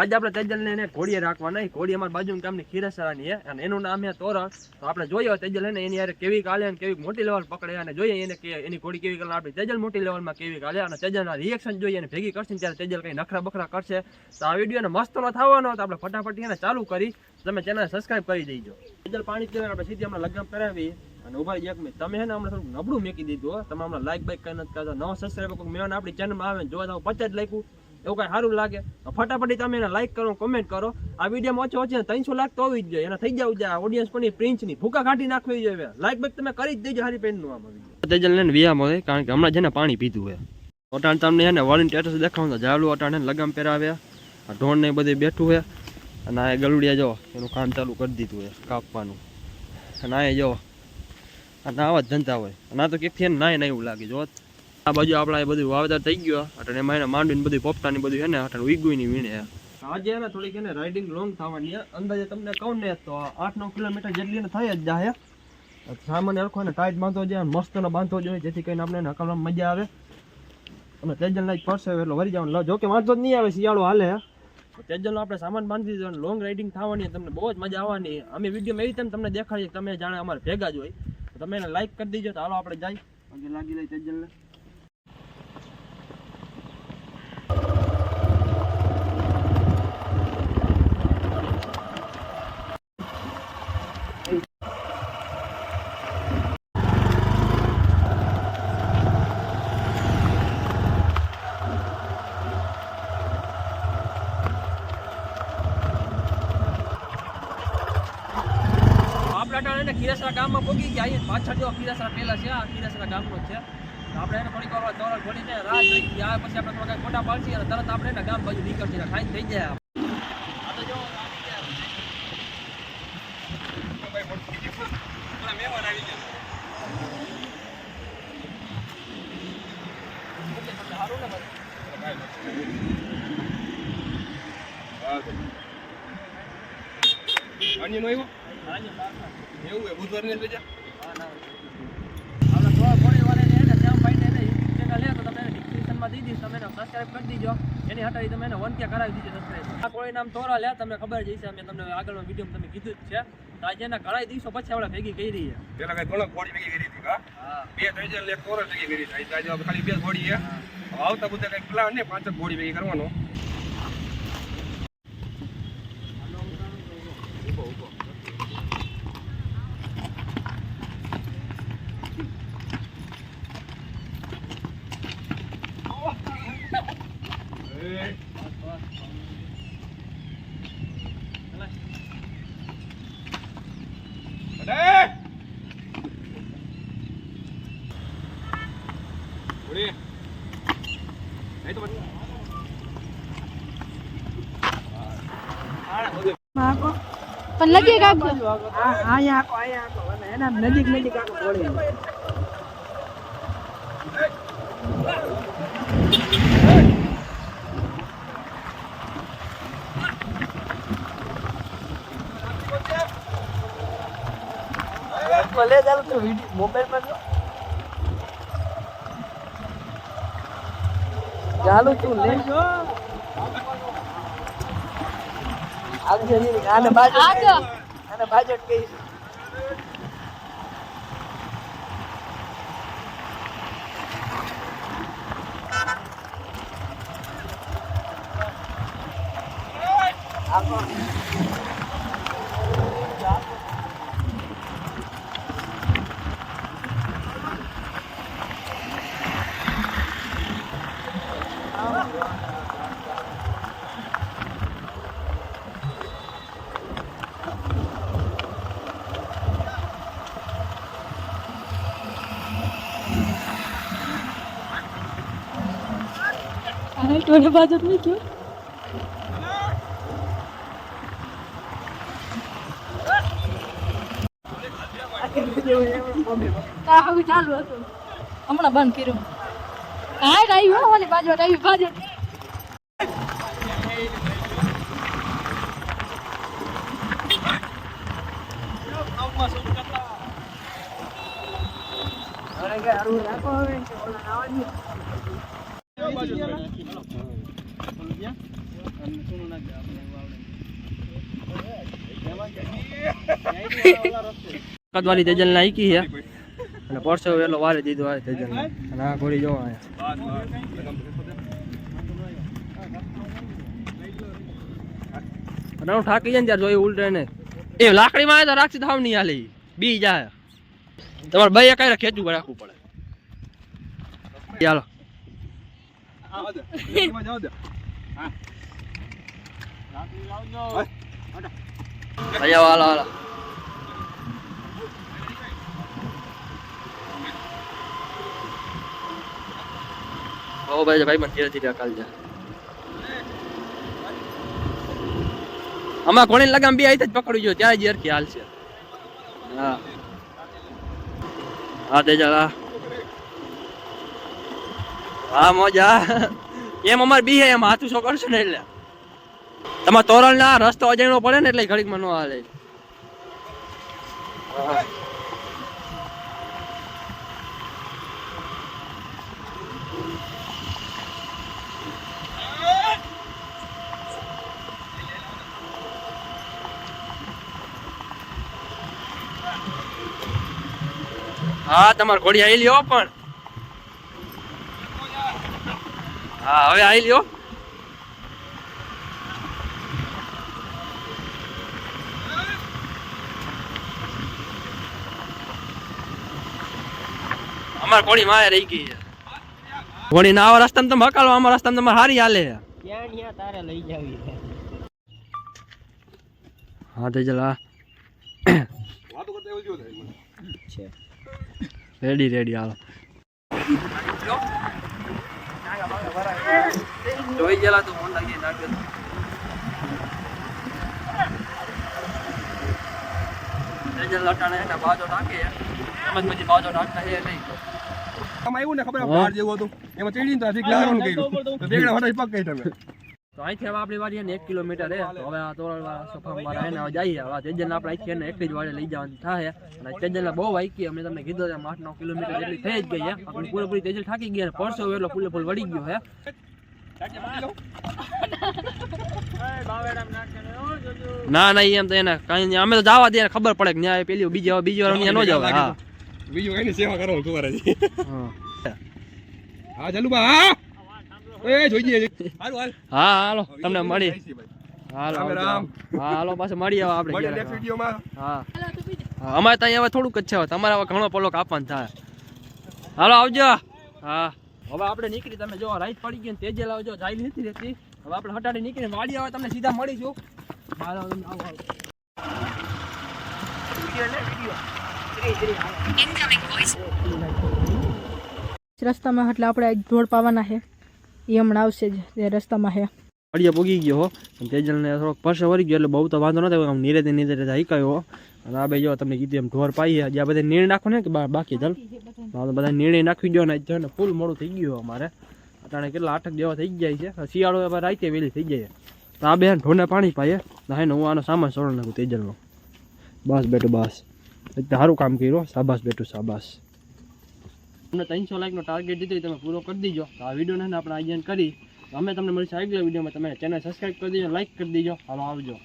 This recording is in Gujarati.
આજે આપણે તેજલને એને ઘોડીએ રાખવા નહીં. ઘોડી અમારી બાજુની ગામની ખીરસરાની છે અને એનું નામ છે તોરણ. તો આપણે જોઈએ તેજલ એને એની યારે કેવી કાલે અને કેવી મોટી લેવલ પકડે અને જોઈએ એને કે એની ઘોડી કેવી કાલે આપણી તેજલ મોટી લેવલમાં કેવી કાલે અને તેજલના રિએક્શન જોઈએ અને ભેગી કરશે ત્યારે તેજલ કંઈ નખરા બખરા કરશે. તો આ વિડીયોને મસ્ત ન થવાનો તો આપણે ફટાફટ એને ચાલુ કરી તમે ચેનલ સબસ્ક્રાઇબ કરી દેજો. તેજલ પાણી પીને આપણે સીધી હમણાં લગ્ન કરાવી અને ઉભા એક મિનિટ તમે હે ને હમણાં થોડું નબળું મેકી દીધું. તમે હમણાં લાઈક બાઈક કઈ નથી કરતા. નવા સબસ્ક્રાઇબર કોઈ મેળવવાનું આપણી ચેનલમાં આવે જોવા તો 50 લાઈકું એવું કઈ સારું લાગે ફટાફટ તમે એને લાઈક કરો કોમેન્ટ કરો. આ વિડીયોમાં ઓછો 300 લાખ તો હોવી જ જોઈએ એને થઈ જવું જોઈએ. ઓડિયન્સ પણ પ્રિન્સની ભૂકા કાઢી નાખવી જોઈએ. લાઈક બાઈક તમે કરી જ દેજો હારી પેનનું આમાં વિડીયો. તેજલ ને વ્યાયામ હોય કારણ કે હમણાં છે ને પાણી પીધું હોય. અટાણ તમને છે ને વોલિન સ્ટેટસ દેખાવું તો જાવલું અટાણે લગામ પહેરાવ્યા. આ ઢોણ ને બધું બેઠું હોય અને આ ગલુડિયા જો એનું કામ ચાલુ કરી દીધું હોય કાપવાનું. અને આ જો અને આવા જ ધંધા હોય અને આ તો ક્યાંકથી નાય એવું લાગે જો. આ બાજુ આપણા એ બધું વાવેતર થઈ ગયો એટલે એમાં એને માંડવીને બધું પોપટાની બધું છે ને એટલે ઉગુની વીણે. આજે એને થોડીક એને રાઇડિંગ લોંગ થવાની અંદાજે તમને કહું ને તો 8-9 કિલોમીટર જેટલી ને થઈ જ જાય. સામાન્ય હરખો એને ટાઈટ બાંધવો જોઈએ મસ્તનો બાંધવો જોઈએ જેથી કરીને આપણે એને હકાવવામાં મજા આવે. અને તેજલના જ પડશે એટલે વરી જવાનું જો કે વાંધો જ નહીં આવે શિયાળો હાલે. તેજલનો આપણે સામાન બાંધી દીધો અને લોંગ રાઇડિંગ થવાની તમને બહુ જ મજા આવવાની. અમે વિડીયોમાં એવી રીતે તમને દેખાડીએ તમે જાણે અમારે ભેગા જ હોય. તમે એને લાઈક કરી દીજો તો હાલો આપણે જાય પગે લાગી લઈ તેજલને. ખીરસરા ગામમાં પહોંચી ગયા અહીંયા પાછળ જો ખીરસરા પહેલા છે આ ખીરસરા ગામનો છે. આપણે એને થોડીક વાર દોરાલ ખોલીને રાહ જોઈ ગયા પછી આપણે થોડા ફોટા પાડશી અને તરત આપણે એને ગામ બાજુ નીકળશે ખાઈ થઈ જાય. આ તો જો મહેમાન આવી ગયા સારું ને અન્ય નો આવ્યો એવું હે બુધવાર ને લેજા આપણે થોડી વાર એને શ્યામ ભાઈ ને યુટ્યુબ ચેનલ લે તો તમે ડિસ્ક્રિપ્શન માં દીધી તમે એને સબસ્ક્રાઇબ કરી દીજો. એની હટાવી તમે એને 1K કરાવી દીજો સબસ્ક્રાઇબ. આ કોઈ નામ તોરા લે તમને ખબર જ હશે અમે તમને આગળનો વિડીયો તમે કીધું જ છે. તો આજે એને કરાવી દીધો પછી આપણે ભેગી કરી છે. પેલા કઈ ઘણો ઘોડી ભેગી કરી હતી હા બે ત્રણ એક તોરા ભેગી કરી હતી. આજે ખાલી બે ઘોડી છે આવતા બધા કઈ પ્લાન ને 5 ઘોડી ભેગી કરવાનો. પણ નજીક આખો આયા આખો અને એના નજીક આખો બોલી ભલે ચાલો તો વિડિયો મોબાઈલ પર ચાલુ તું લે આને બાજટ કઈ ટોને બાજુ નહીં ક્યો ચાલુ હતું હમણાં બંધ કર્યું. હા આવ્યું ઓલી બાજુ આવ્યું બાજુ રાખો હવે બાજુ વાળી તેજલ ને આઈકી છે અને પરસો વેલો વારે દીધો આ તેજલ ને અને આ ઘોડી જો આયા અને હું થાકી જાય ને ત્યારે જોઈ ઉલટે ને એ લાકડી માં તો રાખી થાવ નહીં હાલે બી જાય તમારે બે એકાઈ ખેંચવું રાખવું પડે ચાલો હાલો ઓ ભાઈ મને ધીરે ધીરે કાલ જા આમાં કોણી લગામ બી આઈ જ પકડી જો ત્યારે જ હરખી હાલ છે હા હા તેજલ હા મોજા એમ અમાર બી હે એમ હાથું શું કરશું ને એટલે તમારે તોરણ ના રસ્તો અજાણ્યો પડે ને એટલે ઘડીક માં ન હાલે હા તમારે ઘોડી આવી લ્યો પણ હા હવે આવી લ્યો અમાર ઘોડી મારે રહી ગઈ છે ઘોડી ના આવા રસ્તામાં તમે હકાલો અમારા રસ્તામાં તમારે હારી હાલે ત્યાં તારે લઈ જાવી હા તે ચલા રેડી રેડી હાલો જોઈ ગયેલા તો ફોન લાગી નાખ્યો તેજલ લટાણે એના બાજો નાખે એમ જ પછી બાજો નાખતા હે નહીં આમાં એવું ને ખબર બહાર જેવું હતું એમાં ચડીને તો ઠીક લાગવાનું કર્યું તો બેગડા ફટાઈ પગ ગઈ તમે તો અહીંથી હવે આપણી વાડી 1 કિલોમીટર હે હવે આ તોરણવાળા સફામાં એને જઈએ હવે તેજલ આપણે અહીંથી એને એકલી જ વાડે લઈ જવાની થાય અને તેજલને બહુ વાઈકી અમે તમને કીધું એમ 8-9 કિલોમીટર જેટલી થઈ જ ગઈ હે આપણે પૂરેપૂરી તેજલ થાકી ગયા પરસો એટલો ફૂલે ફૂલ વળી ગયો હે ના ના એમ તો એને કઈ અમે તો જવા દે ખબર પડે કે ન્યાય પેલી બીજી વાર અહીંયા ન જવાય હા બીજું કઈ સેવા કરો તમારે હા હા ચાલુ બા હા એ જોઈએ હાલો હાલ હા હાલો તમને મળી હાલો રામ રામ હા હાલો પાછું મળી આવો આપણે મળીએ નેક્સ્ટ વિડિયોમાં હા અમારે ત્યાં હવે થોડુંક જ છે તમારે હવે ઘણો પલોક આપવાનું થાય હાલો આવજો હા હવે આપણે નીકળી તમે જો રાઈટ પડી ગઈ ને તેજલ આવજો જાય નથી રહેતી હવે આપણે હટાડી નીકળીને વાડી આવે તમને સીધા મળીશું હાલો આવો રસ્તામાં એટલે આપણે ઢોળ પાવાના છે એ હમણાં આવશે જ તે રસ્તામાં છે વાડીએ પોગી ગયો હો તેજલને થોડોક પરસે વળી ગયો એટલે બહુ તો વાંધો નતો આમ નીરે હઈકાયો અને આ ભાઈ જો તમને કીધું એમ ઢોર પાઈએ જ્યાં બધા નીણ નાખો ને કે બાકી ચાલ બધા નીણે નાખી ગયો ને ને ફૂલ મોડું થઈ ગયું અમારે અટાણે કેટલા 8 જેવા થઈ જાય છે શિયાળો એবার રાતે વહેલી થઈ જાય તો આ બેન ઢોરને પાણી પાઈએ ના હું આનો સામાન સોળ નાખું તેજલનો બસ બેટું બસ એટલે સારું કામ કર્યું શાબાશ બેટું શાબાશ તમને 300 લાઈકનો ટાર્ગેટ દીધો તમે પૂરો કરી દીજો આ વિડીયોને આપણે આયોજન કરી અમે તમને મળીશું આગલા વિડીયોમાં તમે ચેનલ સબસ્ક્રાઈબ કરી દેજો લાઈક કરી દેજો હાલો આવજો